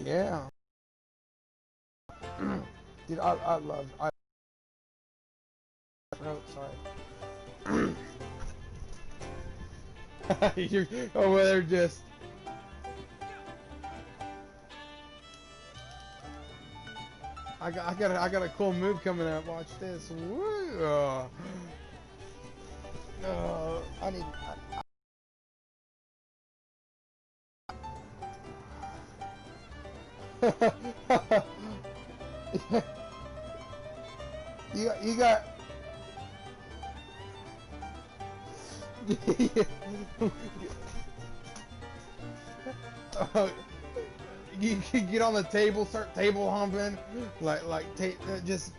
Yeah. Dude, I love sorry. You're over there just. I got a cool move coming up. Watch this. Woo! I need. You got. You can get on the table, start table humping, just.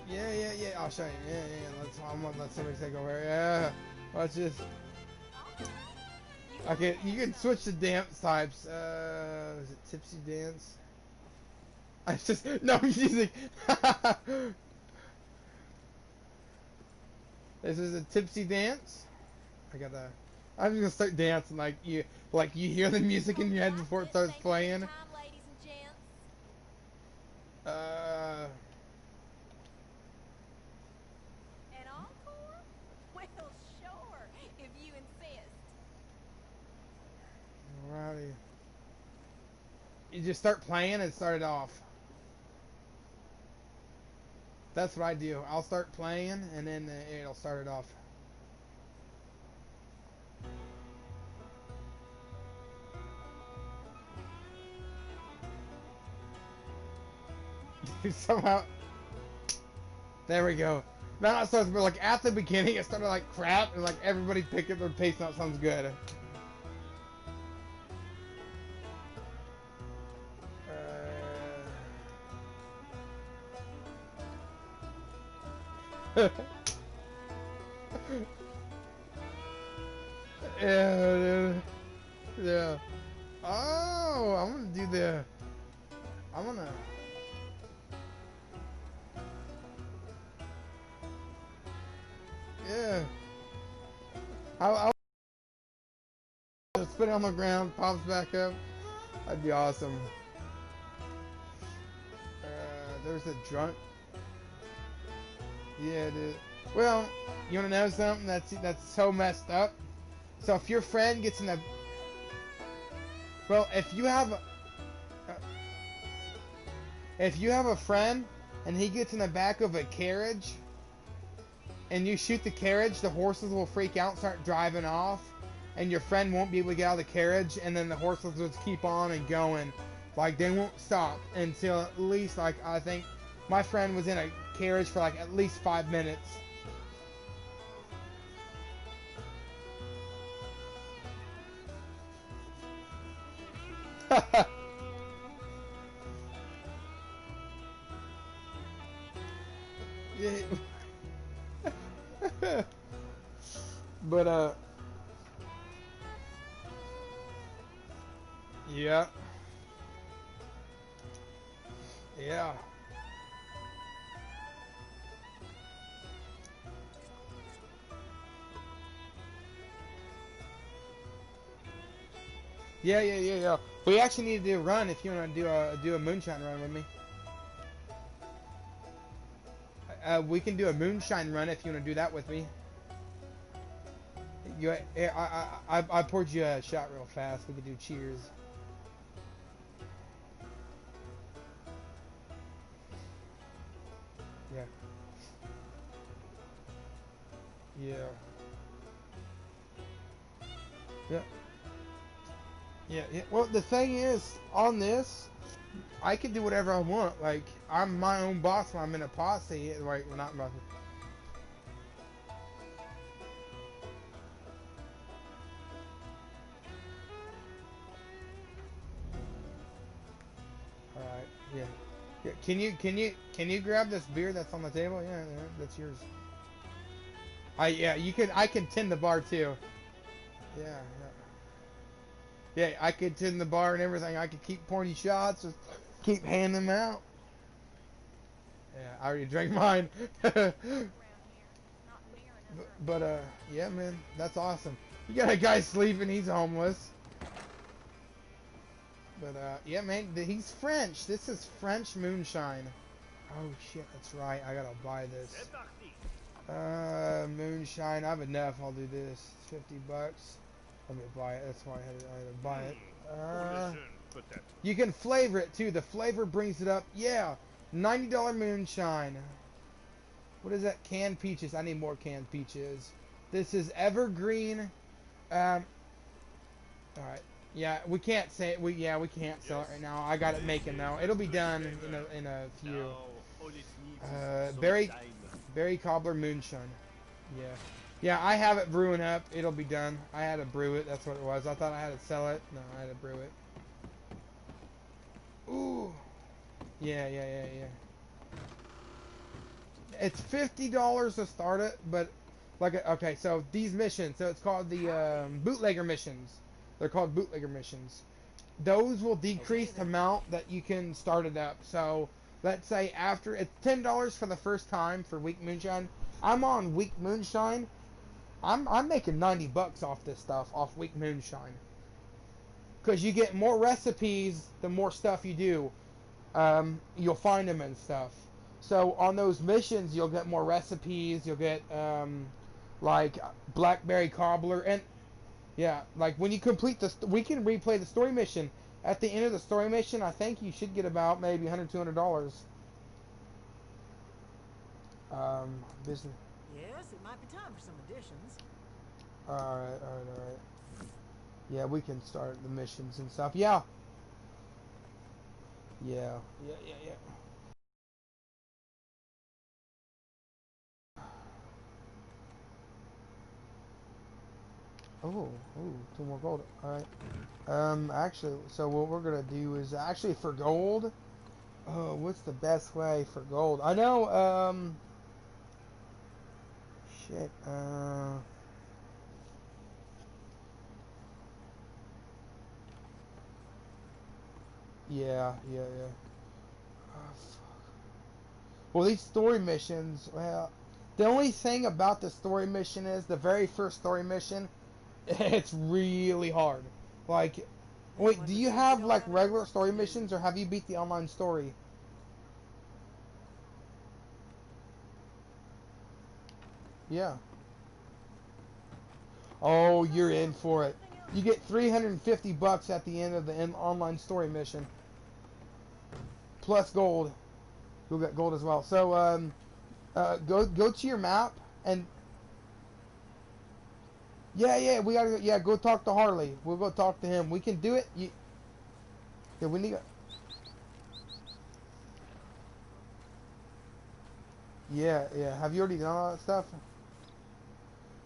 Yeah. I'll show you. Yeah. I'm gonna let somebody take over. Yeah. Watch this. Okay, you can switch the dance types. Is it tipsy dance? I just no music. This is a tipsy dance. I'm just gonna start dancing like you hear the music in your head before it starts playing. Uh, An encore? Well, sure, if you insist. alrighty. You just start playing and start it off. That's what I do. I'll start playing and then it'll start it off. Somehow, there we go. Now it starts, but like at the beginning, it started like crap, and like everybody picked up their pace. Now it sounds good. Yeah, dude. Yeah. Oh, I'm gonna do the. I'm gonna. Yeah. I'll just spin it on the ground, pops back up. That'd be awesome. There's a drunk. Yeah, dude. Well, you wanna know something that's so messed up? So if your friend gets in a, well, if you have a friend and he gets in the back of a carriage and you shoot the carriage, the horses will freak out and start driving off, and your friend won't be able to get out of the carriage, and then the horses will just keep on and going. Like, they won't stop until at least, like, I think my friend was in a carriage for, like, at least 5 minutes. Yeah. But, yeah. Yeah. Yeah. We actually need to do a run if you want to do a moonshine run with me. We can do a moonshine run if you want to do that with me. I poured you a shot real fast. We could do cheers. Yeah. Yeah. Yeah. Yeah. Well, the thing is, on this, I can do whatever I want. Like, I'm my own boss when I'm in a posse. Right? Well, not my. All right. Yeah. Yeah. Can you grab this beer that's on the table? Yeah. That's yours. I can tend the bar too. Yeah. Yeah, I could tend the bar and everything. I could keep pouring you shots, just keep handing them out. Yeah, I already drank mine. But yeah, man, that's awesome. You got a guy sleeping, he's homeless. But yeah, man, he's French. This is French moonshine. Oh shit, that's right. I gotta buy this. Moonshine. I have enough. I'll do this. It's 50 bucks. Let me buy it. That's why I had to buy it. You can flavor it too. The flavor brings it up. Yeah, $90 moonshine. What is that? Canned peaches. I need more canned peaches. This is evergreen. All right. Yeah, we can't say it. We can't sell it right now. I got it making though. It'll be done in a few. Berry cobbler moonshine. Yeah. Yeah, I have it brewing up. It'll be done. I had to brew it. That's what it was. I thought I had to sell it. No, I had to brew it. Ooh. Yeah. It's $50 to start it, but like okay, so these missions. So it's called the bootlegger missions. They're called bootlegger missions. Those will decrease the amount that you can start it up. So let's say after it's $10 for the first time for weak moonshine. I'm on weak moonshine. I'm making 90 bucks off this stuff, off weak moonshine. Because you get more recipes the more stuff you do. You'll find them and stuff. So on those missions, you'll get more recipes. You'll get like blackberry cobbler, and yeah, like when you complete this, we can replay the story mission. At the end of the story mission, I think you should get about maybe $100, $200. Business. Yes, it might be time for some additions. All right. Yeah, we can start the missions and stuff. Yeah. Yeah. Oh, 2 more gold. All right. Actually, so what we're gonna do is actually for gold. Oh, what's the best way for gold? I know. Shit. Yeah. Oh, well, these story missions. Well, the only thing about the story mission is the very first story mission. It's really hard. Like, wait, do you have like regular story missions, or have you beat the online story? Yeah. Oh, you're in for it. You get 350 bucks at the end of the online story mission, plus gold. You'll get gold as well. So, go to your map and yeah, we gotta go talk to Harley. We'll go talk to him. We can do it. Yeah, we need. Yeah. Have you already done all that stuff?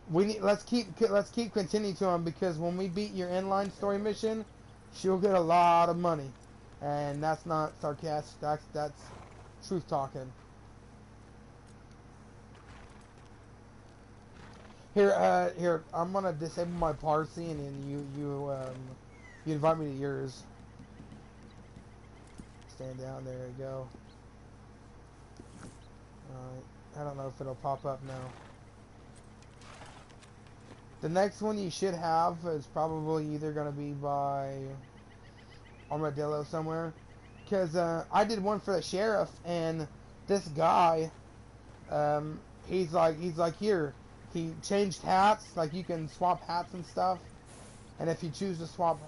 We need. Let's keep continuing to him because when we beat your inline story mission, she'll get a lot of money, and that's not sarcastic. That's truth talking. Here. I'm gonna disable my Parsi, and then you invite me to yours. Stand down. There you go. Alright. I don't know if it'll pop up now. The next one you should have is probably either gonna be by Armadillo somewhere, because I did one for the sheriff, and this guy, he's like here. He changed hats, like you can swap hats and stuff, and if you choose to swap.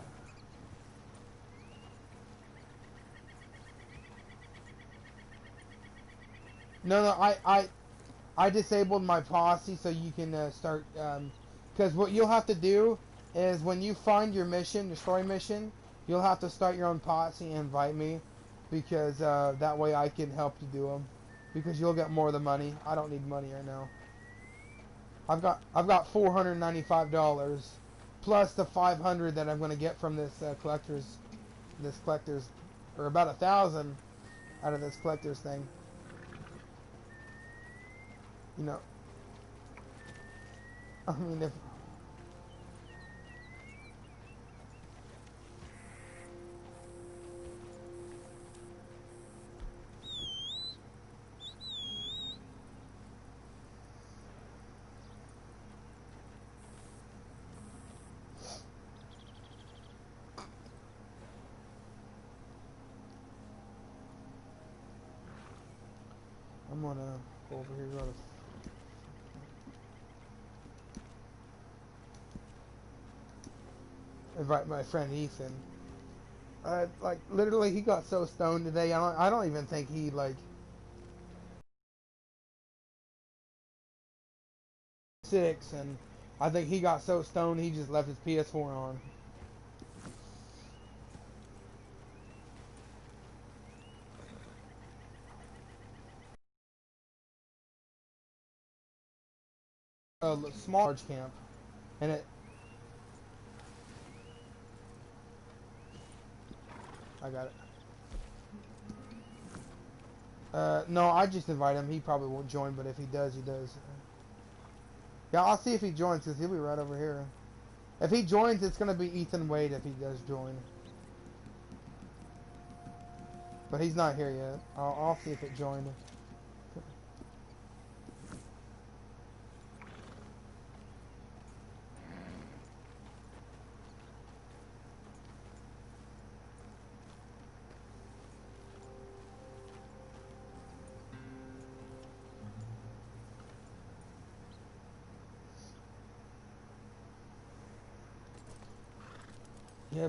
No, I disabled my posse so you can start. Because what you'll have to do is when you find your mission, your story mission, you'll have to start your own posse and invite me, because that way I can help you do them. Because you'll get more of the money. I don't need money right now. I've got $495 plus the 500 that I'm going to get from this collector's, or about 1,000 out of this collector's thing. You know, I mean if. I'm gonna go over here. Go to invite my friend Ethan. Like literally, he got so stoned today. I don't even think he like 6, and I think he got so stoned he just left his PS4 on. A small large camp, and it. I got it. No, I just invite him. He probably won't join, but if he does, he does. Yeah, I'll see if he joins, because he'll be right over here. If he joins, it's going to be Ethan Wade if he does join. But he's not here yet. I'll see if it joined. Yeah,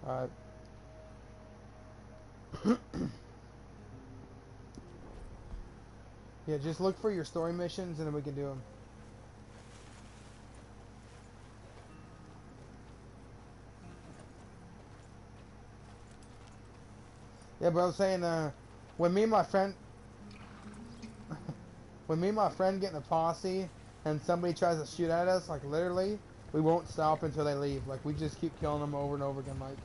Alright. Yeah, just look for your story missions and then we can do them. Yeah, but I was saying, when me and my friend, when me and my friend get in a posse and somebody tries to shoot at us, like literally, we won't stop until they leave. Like we just keep killing them over and over again. Like,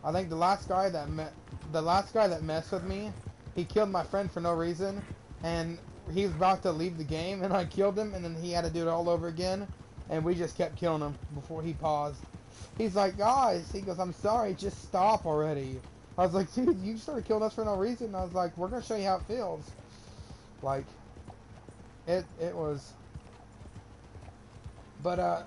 I think the last guy that messed with me, he killed my friend for no reason, and he was about to leave the game, and I killed him, and then he had to do it all over again, and we just kept killing him before he paused. He's like, guys, he goes, I'm sorry, just stop already. I was like, dude, you started killing us for no reason. And I was like, we're gonna show you how it feels. Like, it was, but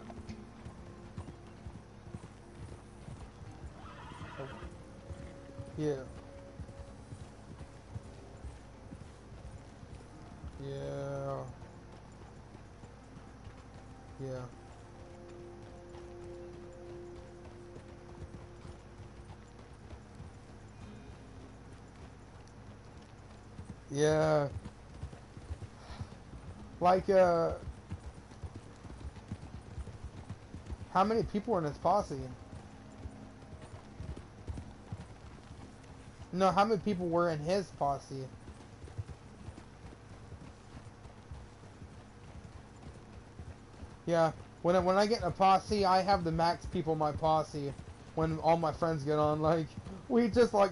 yeah, yeah, yeah. Yeah, like, how many people were in this posse? No, how many people were in his posse? Yeah, when I get in a posse, I have the max people in my posse. When all my friends get on, like, we just like,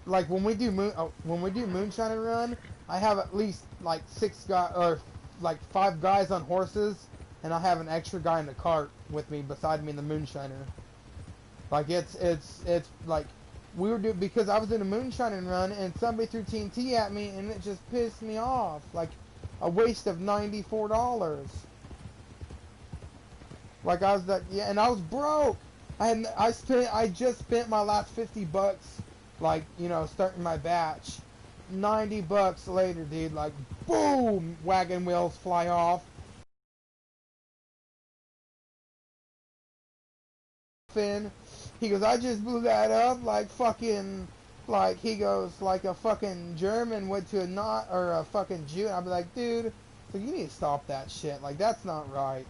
like when we do moonshine run, I have at least like 6 guys or like 5 guys on horses, and I have an extra guy in the cart with me beside me in the moonshiner. Like it's like we were doing because I was doing a moonshining run and somebody threw TNT at me and it just pissed me off. Like a waste of $94. Like I was that yeah, and I was broke. I just spent my last $50, like you know, starting my batch. $90 later, dude. Like boom, wagon wheels fly off. In He goes, I just blew that up like fucking, like, he goes, like a fucking German went to a not, or a fucking Jew. And I'd be like, dude, so you need to stop that shit. Like, that's not right.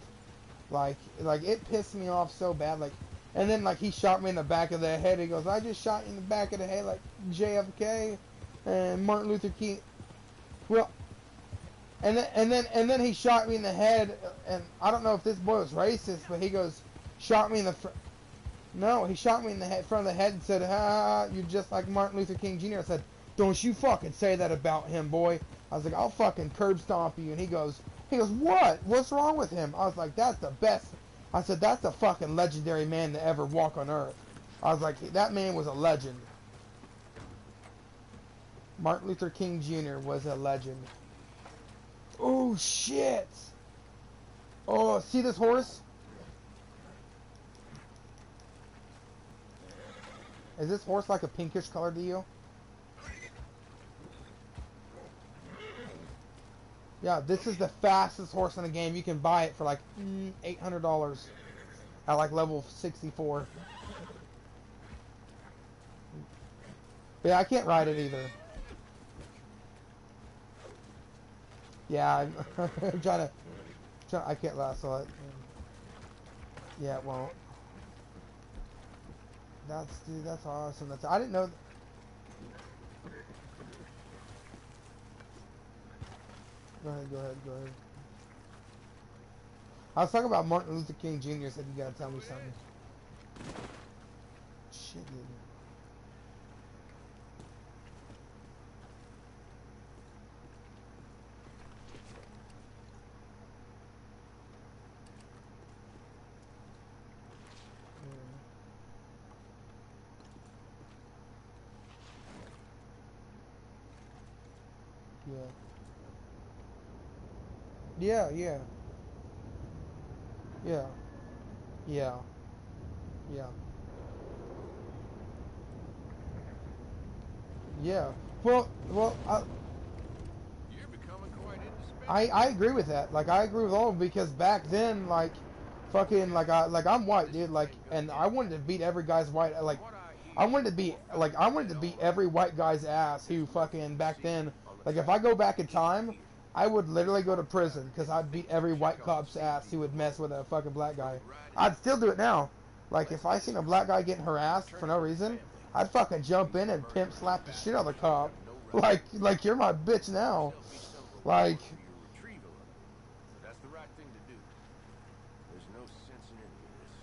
Like it pissed me off so bad. Like, and then like he shot me in the back of the head. He goes, I just shot you in the back of the head like JFK and Martin Luther King. Well, and then he shot me in the head. And I don't know if this boy was racist, but he goes, shot me in the no, he shot me in the head, front of the head and said, you're just like Martin Luther King Jr. I said, don't you fucking say that about him, boy. I was like, I'll fucking curb stomp you. And he goes, what? What's wrong with him? I was like, that's the best. I said, that's the fucking legendary man to ever walk on earth. I was like, that man was a legend. Martin Luther King Jr. was a legend. Oh, shit. Oh, see this horse? Is this horse like a pinkish color to you? Yeah, this is the fastest horse in the game. You can buy it for like $800 at like level 64. But yeah, I can't ride it either. Yeah, I'm trying to. I can't lasso it. Yeah, it won't. Dude, that's awesome. I didn't know. Go ahead. I was talking about Martin Luther King Jr. Said you gotta tell me something. Shit, dude. Yeah. Well, You're becoming quite indispensable. I agree with that. Like, I agree with all of them because back then, like, fucking, like, I'm white, dude. Like, and I wanted to beat every guy's white. Like, I wanted to beat every white guy's ass who fucking back then. Like, if I go back in time, I would literally go to prison because I'd beat every white cop's ass who would mess with a fucking black guy. I'd still do it now. Like, if I seen a black guy getting harassed for no reason, I'd fucking jump in and pimp slap the shit out of the cop. Like you're my bitch now. Like, That's the right thing to do. There's no sense in any of this.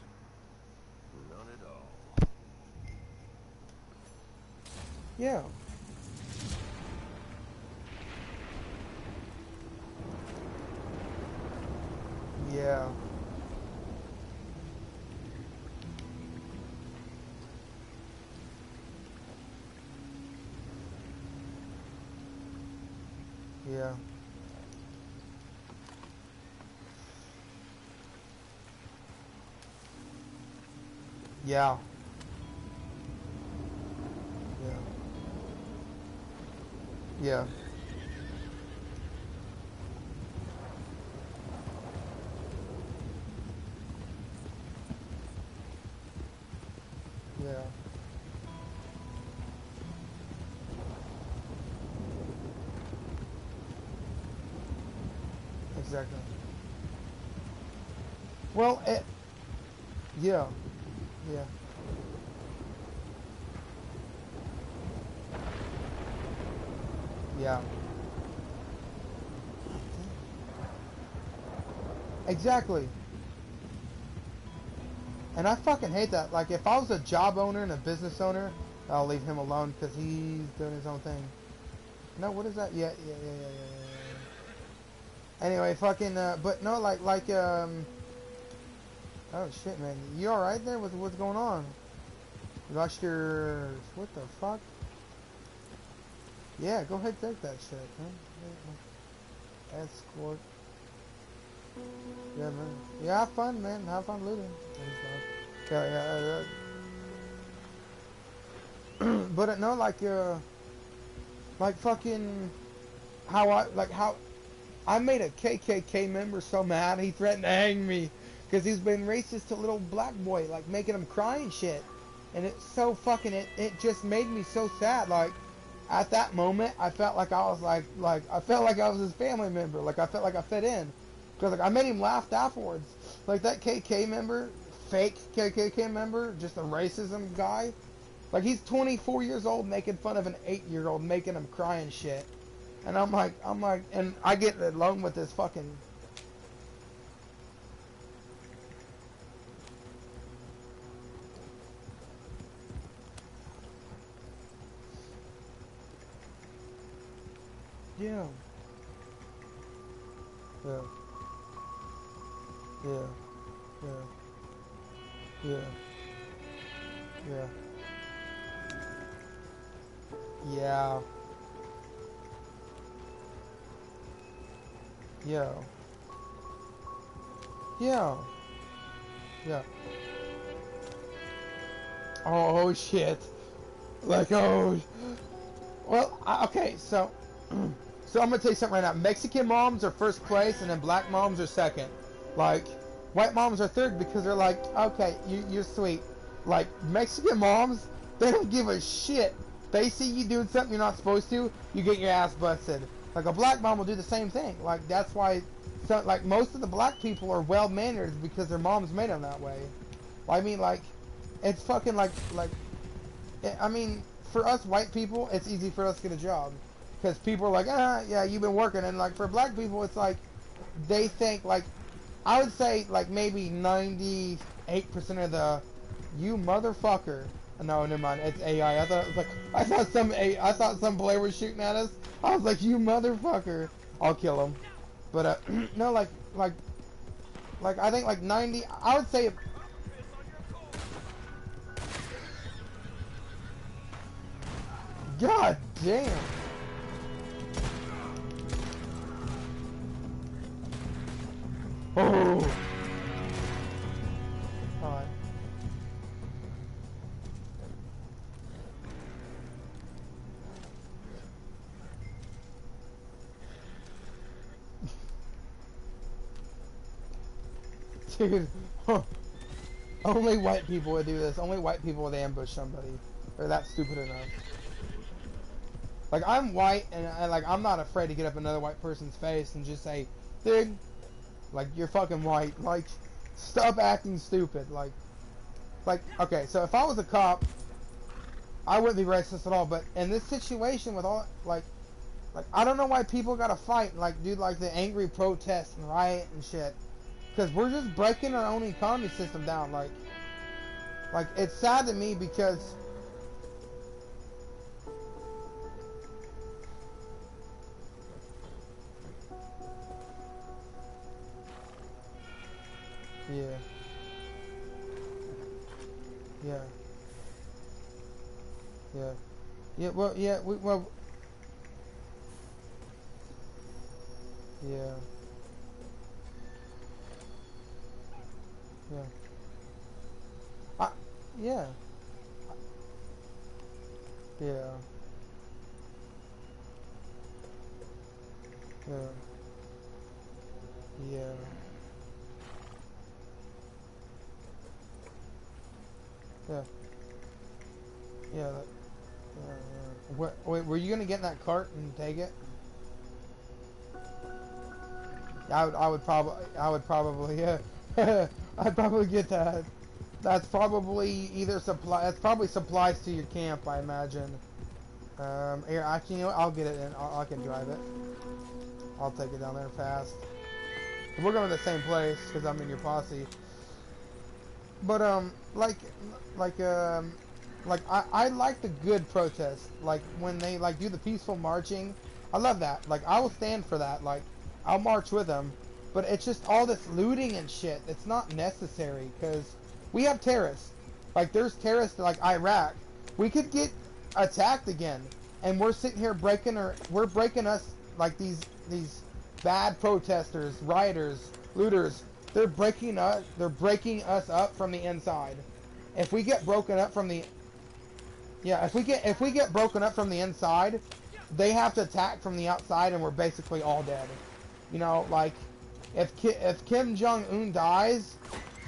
None at all. yeah. Yeah. Yeah. Yeah. Yeah. Yeah. Exactly. Well, yeah. Yeah. Yeah. Exactly. And I fucking hate that. Like, if I was a job owner and a business owner, I'll leave him alone because he's doing his own thing. No, what is that? Yeah. Anyway, fucking, but no, oh shit, man. You alright there? What's going on? Lost your, what the fuck? Yeah, go ahead and take that shit, huh? Escort. Yeah, man. Yeah, have fun, man. Have fun looting. Yeah. But no, like fucking, how I made a KKK member so mad he threatened to hang me because he's been racist to little black boy, like making him cry and shit. And it's so fucking, it just made me so sad. Like, at that moment, I felt like I was I felt like I was his family member. Like, I felt like I fit in. Because, like, I made him laugh afterwards. Like, that KK member, fake KKK member, just a racism guy. Like, he's 24 years old making fun of an 8-year-old, making him cry and shit. And I'm like, and I get along with this fucking... Yeah. Yeah. Yeah. Yeah. Yeah. Yeah. Yeah. Yeah. Yeah. Yeah. Oh shit. Like, oh. Well, okay, so so I'm gonna tell you something right now. Mexican moms are first place, and then black moms are second. Like, white moms are third because they're like, okay, you're sweet. Like, Mexican moms, they don't give a shit. They see you doing something you're not supposed to, you get your ass busted. Like, a black mom will do the same thing. Like, that's why, so, like, most of the black people are well mannered because their moms made them that way. I mean, like, it's fucking I mean, for us white people, it's easy for us to get a job. Because people are like, yeah, you've been working. And, like, for black people, it's like, they think, like, I would say, like, maybe 98% of the, you motherfucker. No, never mind, it's AI. I thought it was like, I thought some player was shooting at us. I was like, you motherfucker. I'll kill him. But, no, like, I think, like, 90, I would say, God damn. Oh. Alright. Dude. Only white people would do this. Only white people would ambush somebody. They're that stupid enough. Like, I'm white, and like, I'm not afraid to get up another white person's face and just say, dude, like, you're fucking white. Like, stop acting stupid. Like, okay, so if I was a cop, I wouldn't be racist at all. But in this situation with all, like, I don't know why people gotta fight, like, do, like, the angry protest and riot and shit. Because we're just breaking our own economy system down. Like, it's sad to me because... Yeah. Yeah. Yeah. Yeah, well, yeah, well... Yeah. Yeah. Yeah. Yeah. Yeah. Yeah. Yeah. Yeah. Wait, were you gonna get in that cart and take it? I would probably, yeah. I'd probably get that. That's probably either supply. That's probably supplies to your camp, I imagine. Here, you know what, I'll get it in. I can drive it. I'll take it down there fast. We're going to the same place because I'm in your posse. But I like the good protest. Like when they like do the peaceful marching. I love that. Like I will stand for that. Like I'll march with them. But it's just all this looting and shit. It's not necessary because we have terrorists. Like there's terrorists like Iraq. We could get attacked again, and we're sitting here we're breaking us like these bad protesters, rioters, looters. They're breaking us up from the inside. If we get broken up from the if we get broken up from the inside, they have to attack from the outside, and we're basically all dead. You know, like if Kim Jong-un dies,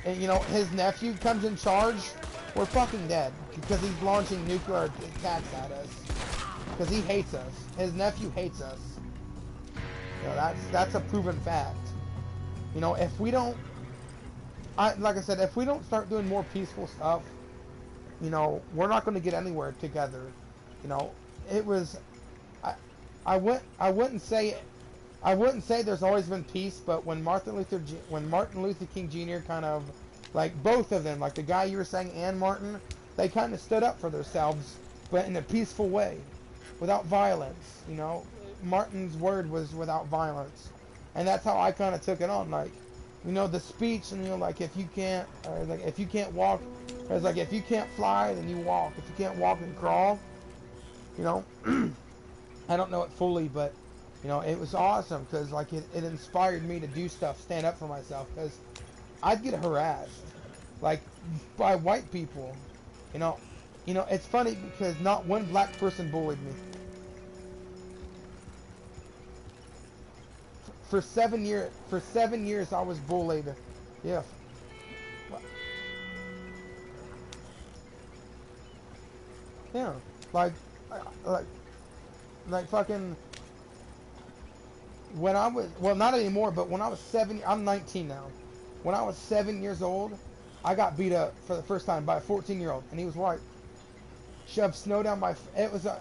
and you know his nephew comes in charge, we're fucking dead because he's launching nuclear attacks at us. Because he hates us. His nephew hates us. You know, that's a proven fact. You know, if we don't, like I said, if we don't start doing more peaceful stuff, you know, we're not going to get anywhere together. You know, it was, I wouldn't say there's always been peace, but when Martin Luther King Jr. kind of, like both of them, like the guy you were saying and Martin, they kind of stood up for themselves, but in a peaceful way, without violence. You know, Martin's word was without violence, and that's how I kind of took it on. Like, you know, the speech, and you know, like if you can't walk, it's like if you can't fly, then you walk. If you can't walk, then crawl. You know, I don't know it fully, but you know, it was awesome because like it inspired me to do stuff, stand up for myself, because I'd get harassed, like by white people. You know, it's funny because not one black person bullied me. For 7 years I was bullied. Yeah. Yeah. Like fucking when I was, well, not anymore, but when I was 7, I'm 19 now. When I was 7 years old, I got beat up for the first time by a 14-year-old, and he was white. Shoved snow down my, it was a,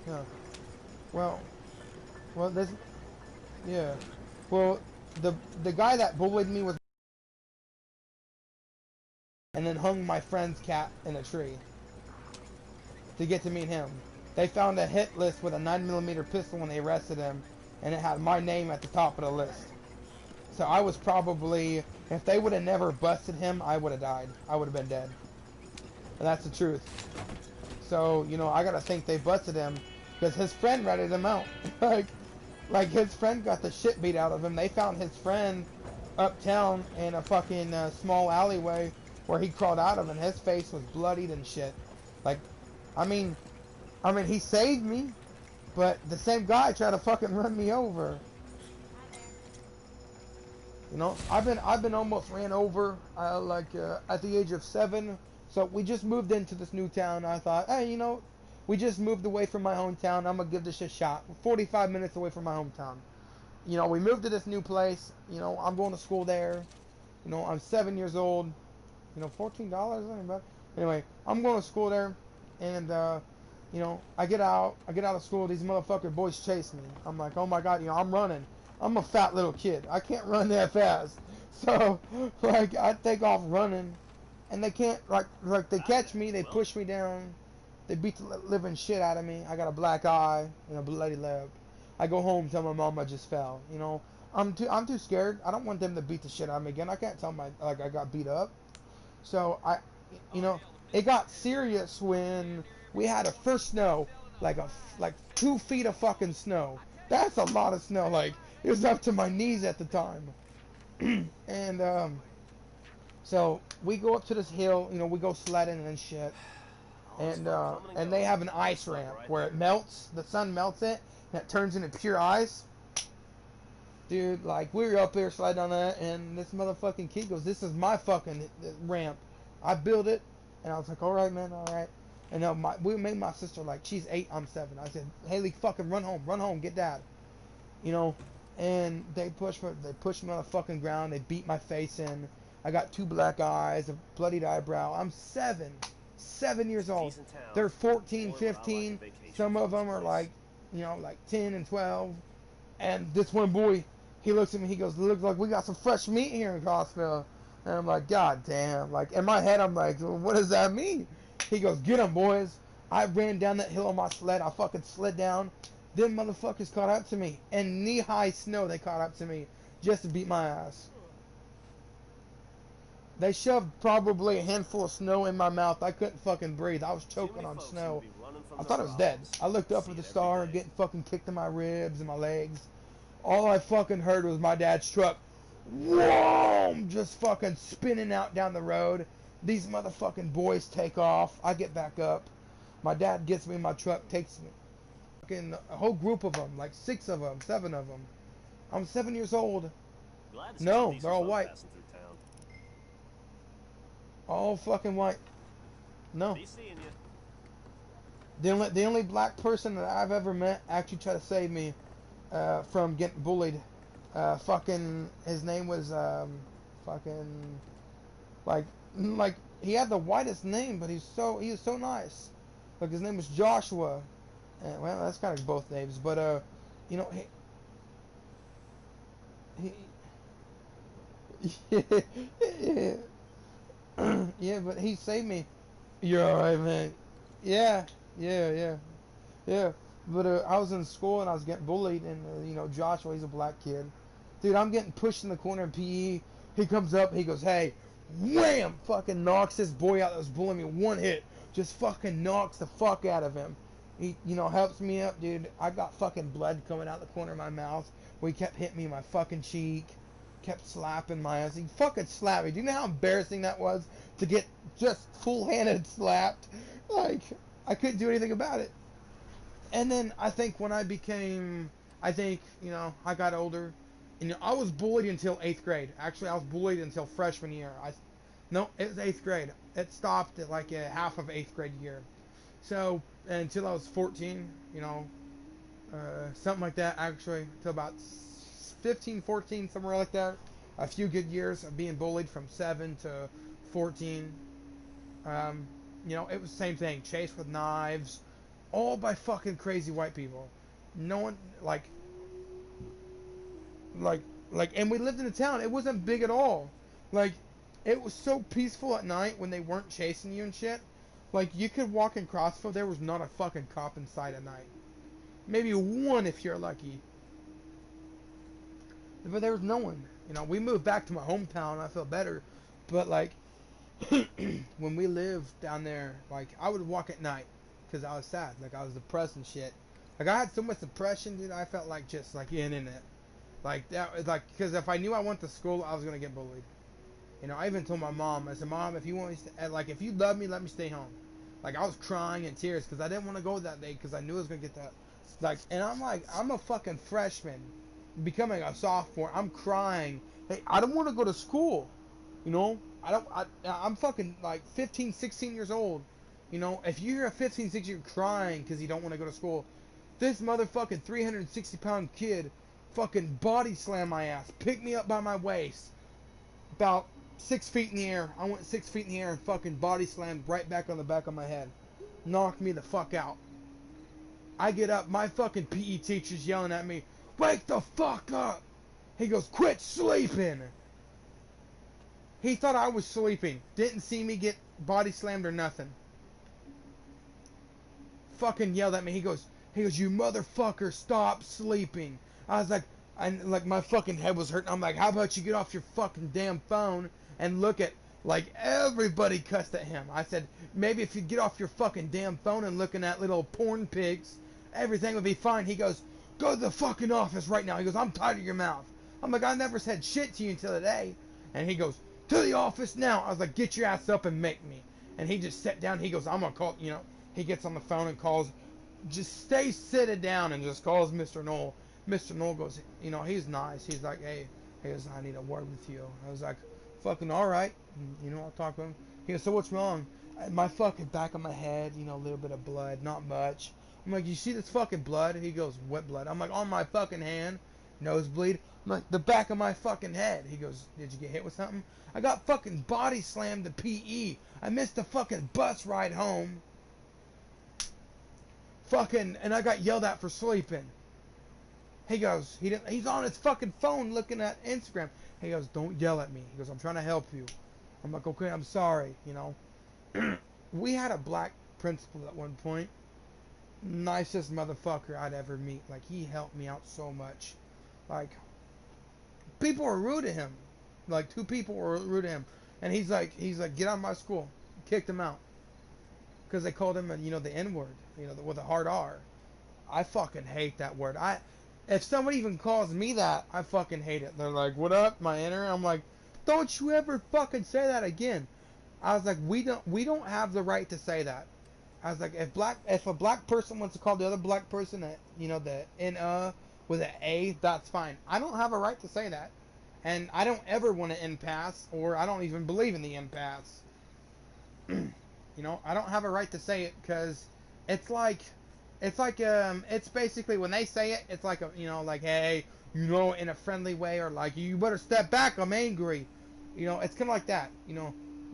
yeah. Well, this, yeah. Well, the guy that bullied me was, and then hung my friend's cat in a tree to get to meet him. They found a hit list with a 9mm pistol when they arrested him, and it had my name at the top of the list. So I was probably, if they would have never busted him, I would have died. I would have been dead. And that's the truth. So, you know, I gotta think they busted him because his friend ratted him out. like his friend got the shit beat out of him. They found his friend uptown in a fucking small alleyway where he crawled out of, and his face was bloodied and shit. Like, I mean, he saved me, but the same guy tried to fucking run me over. You know, I've been almost ran over, at the age of 7. So we just moved into this new town. I thought, hey, you know, we just moved away from my hometown. I'm gonna give this a shot. We're 45 minutes away from my hometown. You know, we moved to this new place. You know, I'm going to school there. You know, I'm 7 years old. You know, $14. Anyway, I'm going to school there, and you know, I get out of school. These motherfucking boys chase me. I'm like, oh my god, you know, I'm running. I'm a fat little kid. I can't run that fast. So, like, I take off running, and they can't, like they catch me, they push me down, they beat the living shit out of me. I got a black eye and a bloody lip. I go home, tell my mom I just fell. You know, I'm too scared. I don't want them to beat the shit out of me again. I can't tell I got beat up. So you know, it got serious when we had a first snow, like 2 feet of fucking snow. That's a lot of snow. Like, it was up to my knees at the time. And so we go up to this hill. You know, we go sledding and shit. And they have an ice ramp where it melts. The sun melts it, and it turns into pure ice. Dude, like, we were up there sliding on that, and this motherfucking kid goes, this is my fucking ramp. I built it, and I was like, alright, man, alright. And we made my sister, like, she's 8, I'm 7. I said, Haley, fucking run home, get dad. You know, and they pushed me on the fucking ground, they beat my face in. I got 2 black eyes, a bloodied eyebrow. I'm 7 years old. They're 14, 15. Some of them are like, you know, like 10 and 12. And this one boy, he looks at me, he goes, looks like we got some fresh meat here in Crossville. And I'm like, god damn. Like, in my head, I'm like, well, what does that mean? He goes, get them, boys. I ran down that hill on my sled. I fucking slid down. Them motherfuckers caught up to me. In knee-high snow, they caught up to me just to beat my ass. They shoved probably a handful of snow in my mouth. I couldn't fucking breathe. I was choking on snow. I thought I was dead. I looked up at the star, getting fucking kicked in my ribs and my legs. All I fucking heard was my dad's truck. Whoa! Just fucking spinning out down the road. These motherfucking boys take off. I get back up. My dad gets me in my truck, takes me. Fucking a whole group of them, like 6 of them, 7 of them. I'm 7 years old. Glad to see No, some they're all decent folk white. passing through town. All fucking white. No. Be seeing you. The only black person that I've ever met actually tried to save me from getting bullied. Fucking his name was fucking like he had the whitest name, but he was so nice. Like his name was Joshua. And, well, that's kind of both names, but you know he yeah, but he saved me. You're alright, man. Yeah. But I was in school and I was getting bullied, and you know, Joshua, he's a black kid. Dude, I'm getting pushed in the corner in PE. He comes up, he goes, hey, wham! Fucking knocks this boy out that was bullying me. One hit. Just fucking knocks the fuck out of him. He, you know, helps me up, dude. I got fucking blood coming out the corner of my mouth. Where he kept hitting me in my fucking cheek. Kept slapping my ass. He fucking slapped me. Do you know how embarrassing that was? To get just full-handed slapped? Like, I couldn't do anything about it. And then I think when I became, you know, I got older. And, you know, I was bullied until 8th grade. Actually, I was bullied until freshman year. No, it was 8th grade. It stopped at like a half of 8th grade year. So, until I was 14, you know, something like that, actually, till about 15, 14, somewhere like that. A few good years of being bullied from 7 to 14. You know, it was the same thing. Chased with knives. All by fucking crazy white people. No one, and we lived in a town. It wasn't big at all. Like, it was so peaceful at night when they weren't chasing you and shit. Like, you could walk in Crossville, there was not a fucking cop in sight at night. Maybe one if you're lucky. But there was no one. You know, we moved back to my hometown, I feel better. But, like, when we lived down there, like, I would walk at night. Because I was sad. Like, I was depressed and shit. Like, I had so much depression, dude, I felt like just, like, in it. Like, that was, like, because if I knew I went to school, I was going to get bullied. You know, I even told my mom, I said, Mom, if you want me to, like, if you love me, let me stay home. Like, I was crying in tears because I didn't want to go that day because I knew I was going to get that. Like, and I'm like, I'm a fucking freshman becoming a sophomore. I'm crying. Hey, I don't want to go to school. You know, I'm fucking, like, 15, 16 years old. You know, if you hear a 15, 16 year crying because you don't want to go to school, this motherfucking 360-pound kid fucking body slammed my ass, picked me up by my waist, about 6 feet in the air. I went 6 feet in the air and fucking body slammed right back on the back of my head. Knocked me the fuck out. I get up, my fucking PE teacher's yelling at me, wake the fuck up! He goes, quit sleeping! He thought I was sleeping. Didn't see me get body slammed or nothing. Fucking yelled at me. He goes, you motherfucker, stop sleeping. I was like, my fucking head was hurting. I'm like, how about you get off your fucking damn phone and look at, like, everybody cussed at him. I said, maybe if you get off your fucking damn phone and looking at little porn pigs, everything would be fine. He goes, go to the fucking office right now. He goes, I'm tired of your mouth. I'm like, I never said shit to you until today. And he goes, to the office now. I was like, get your ass up and make me. And he just sat down. He goes, I'm gonna call, you know. He gets on the phone and calls, just stay seated down, and just calls Mr. Knoll. Mr. Knoll goes, you know, he's nice. He's like, hey, he goes, I need a word with you. I was like, fucking all right. You know, I'll talk to him. He goes, so what's wrong? My fucking back of my head, you know, a little bit of blood, not much. I'm like, you see this fucking blood? He goes, what blood? I'm like, on my fucking hand, nosebleed. I'm like, the back of my fucking head. He goes, did you get hit with something? I got fucking body slammed to PE. I missed the fucking bus ride home. Fucking, and I got yelled at for sleeping. He goes, he's on his fucking phone looking at Instagram. He goes, don't yell at me. He goes, I'm trying to help you. I'm like, okay, I'm sorry, you know. We had a black principal at one point. Nicest motherfucker I'd ever meet. Like, he helped me out so much. Like, people were rude to him. Like, 2 people were rude to him. And he's like, get out of my school. Kicked him out. Because they called him, you know, the N-word. You know, with a hard R. I fucking hate that word. if somebody even calls me that, I fucking hate it. They're like, "What up, my inner?" I'm like, "Don't you ever fucking say that again." I was like, we don't have the right to say that. I was like, if a black person wants to call the other black person the with an A, that's fine. I don't have a right to say that, and I don't ever want to impasse, or I don't even believe in the impasse. I don't have a right to say it because it's like it's basically when they say it, it's like like, hey, in a friendly way, or like, you better step back, I'm angry. It's kind of like that.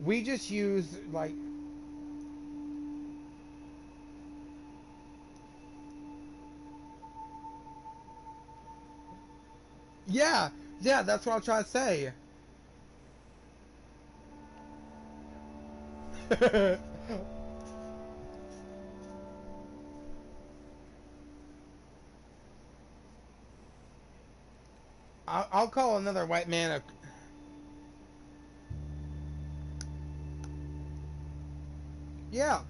We just use like. Yeah, yeah, that's what I'm trying to say. I'll call another white man a. Yeah,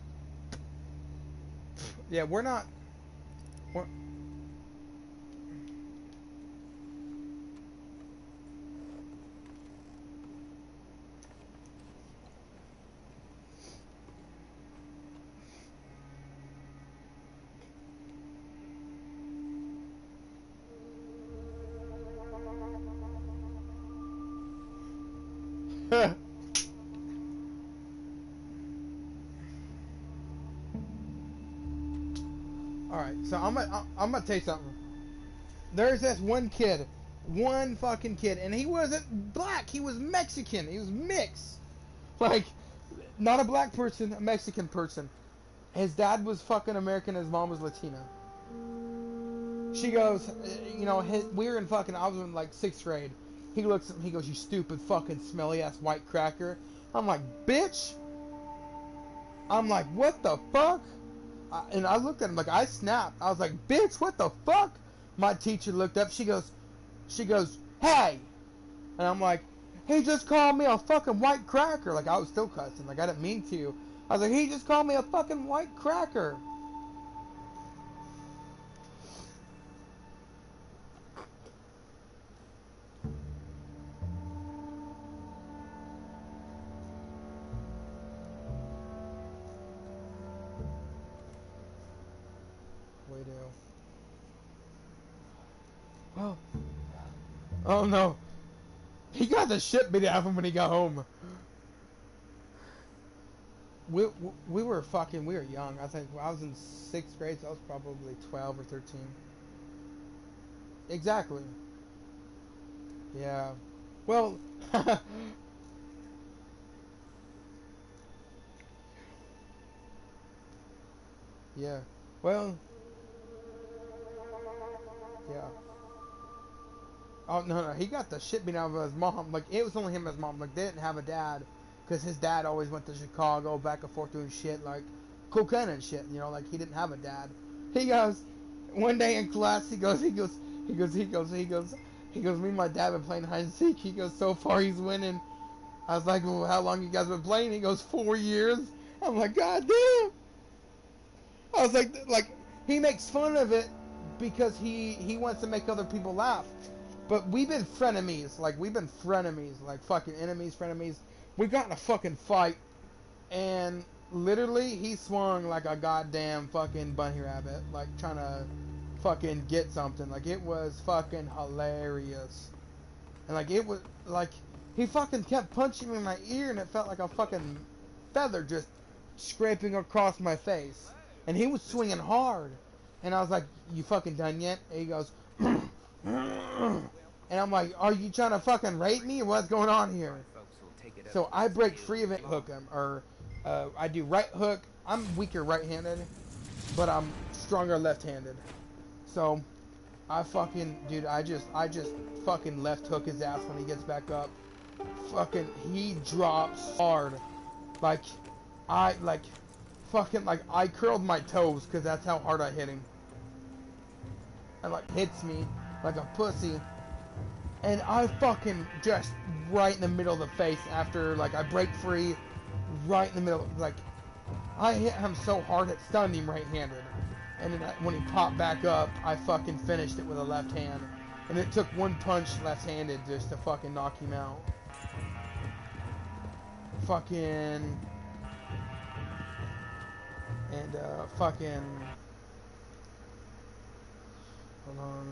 yeah, we're not. We're, all right, so I'm gonna tell you something. There's this one fucking kid, and he wasn't black. He was Mexican. He was mixed, like not a black person, a Mexican person. His dad was fucking American. His mom was Latina. She goes, we were in fucking. I was in like 6th grade. He looks at me. He goes, "You stupid fucking smelly ass white cracker." I'm like, "Bitch." I'm like, "What the fuck?" And I looked at him like I snapped. I was like, "Bitch, what the fuck?" My teacher looked up. She goes, "Hey," and I'm like, "He just called me a fucking white cracker." Like I was still cussing. Like I didn't mean to. I was like, "He just called me a fucking white cracker." We do. Oh. Oh no. He got the shit beat out of him when he got home. We were young. I think I was in 6th grade, so I was probably 12 or 13. Exactly. Yeah. Well, yeah. Well, yeah. Oh no, he got the shit beat out of his mom. Like it was only him and his mom. Like they didn't have a dad, because his dad always went to Chicago, back and forth doing shit like cocaine and shit. Like he didn't have a dad. He goes one day in class. He goes. Me and my dad been playing hide and seek. He goes, so far he's winning. I was like, well, how long you guys been playing? He goes, 4 years. I'm like, God damn. I was like he makes fun of it because he wants to make other people laugh. But we've been frenemies. Like we've been frenemies. Like fucking enemies, frenemies. We got in a fucking fight, and literally he swung like a goddamn fucking bunny rabbit, like trying to fucking get something. Like it was fucking hilarious. And like it was like he fucking kept punching me in my ear, and it felt like a fucking feather just scraping across my face. And he was swinging hard, and I was like, "You fucking done yet?" And he goes, and I'm like, "Are you trying to fucking rape me, or what's going on here?" So I break free of it, hook him, or I do right hook. I'm weaker right-handed, but I'm stronger left-handed. So I fucking, dude, I just fucking left hook his ass when he gets back up. Fucking, he drops hard. Like, I curled my toes because that's how hard I hit him. And like hits me like a pussy. And I fucking just right in the middle of the face after like I break free, right in the middle. Like I hit him so hard it stunned him right-handed. And then when he popped back up, I fucking finished it with a left hand. And it took one punch left-handed just to fucking knock him out. Fucking... And, fucking... Hold on.